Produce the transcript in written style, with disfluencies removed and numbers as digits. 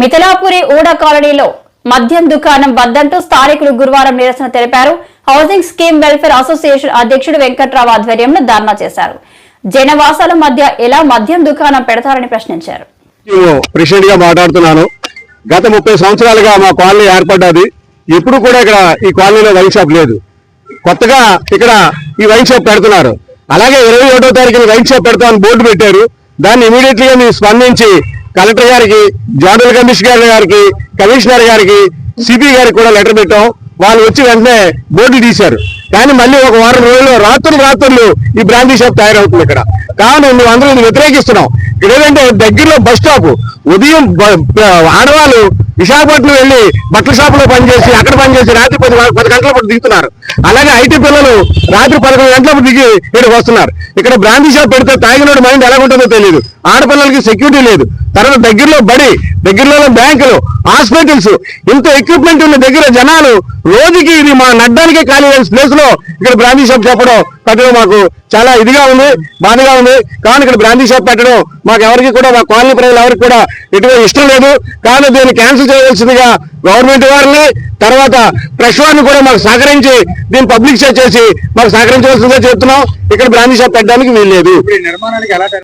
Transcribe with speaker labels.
Speaker 1: మిథిలాపురి ఊడ కాలనీలో మద్యం దుకాణం వద్దంటూ స్థానికులు గురువారం నిరసన తెలిపారు. హౌసింగ్ స్కీమ్ వెల్ఫేర్ అసోసియేషన్ అధ్యక్షుడు వెంకట్రావు ఆధ్వర్యంలో ధర్నా చేశారు. జనవాసాల మధ్య ఎలా మద్యం దుకాణం పెడతారని ప్రశ్నించారు.
Speaker 2: ప్రెసిడెంట్ గా మాట్లాడుతున్నాను. గత 30 సంవత్సరాలుగా మా కాలనీ ఏర్పడ్డది. ఇప్పుడు కూడా ఇక్కడ ఈ కాలనీలో వైన్ షాప్ లేదు. కొత్తగా ఇక్కడ ఈ వైన్ షాప్ పెడుతున్నారు. అలాగే 21వ తారీఖున వైన్ షాప్ పెడతామని బోర్డు పెట్టారు. దాన్ని ఇమీడియట్లీగా మీరు స్పందించి కలెక్టర్ గారికి, జాయింట్ కమిషనర్ గారికి, కమిషనర్ గారికి, సిపి గారికి కూడా లెటర్ పెట్టాం. వాళ్ళు వచ్చి వెంటనే బోర్డు తీశారు. కానీ మళ్ళీ ఒక వారం రోజుల్లో రాత్రులు ఈ బ్రాండీ షాప్ తయారవుతుంది ఇక్కడ. కావున నువ్వు అందరూ వ్యతిరేకిస్తున్నావు. ఇక్కడ ఏంటంటే దగ్గరలో బస్ స్టాప్, ఉదయం ఆడవాళ్ళు విశాఖపట్నం వెళ్ళి బట్టల షాపులో పనిచేసి అక్కడ పనిచేసి రాత్రి 10 గంటలప్పుడు దిగుతున్నారు. అలాగే ఐటీ పిల్లలు రాత్రి 11 గంటలప్పుడు దిగి ఇక్కడికి వస్తున్నారు. ఇక్కడ బ్రాండీ షాప్ పెడితే తాగినోడు మైండ్ ఎలా ఉంటుందో తెలియదు. ఆడపిల్లలకి సెక్యూరిటీ లేదు. తర్వాత దగ్గరలో బడి, దగ్గరలో బ్యాంకులు, హాస్పిటల్స్, ఇంత ఎక్విప్మెంట్ ఉన్న దగ్గర జనాలు రోజుకి ఇది మా నడ్డానికే ఖాళీ ప్లేస్ లో ఇక్కడ బ్రాండీ షాప్ పెట్టడం మాకు చాలా ఇదిగా ఉంది, బాధగా ఉంది. కానీ ఇక్కడ బ్రాండీ షాప్ పెట్టడం మాకు ఎవరికి కూడా, మా కాలనీ ప్రజలు ఎవరికి కూడా ఎటువంటి ఇష్టం లేదు. కానీ దీన్ని క్యాన్సిల్ చేయవలసిందిగా గవర్నమెంట్ వారిని, తర్వాత ప్రెస్ వారిని కూడా మాకు సహకరించి దీన్ని పబ్లిక్ చేసి మాకు సహకరించవలసిందిగా చెప్తున్నాం. ఇక్కడ బ్రాండీ షాప్ పెట్టడానికి వీల్లేదు.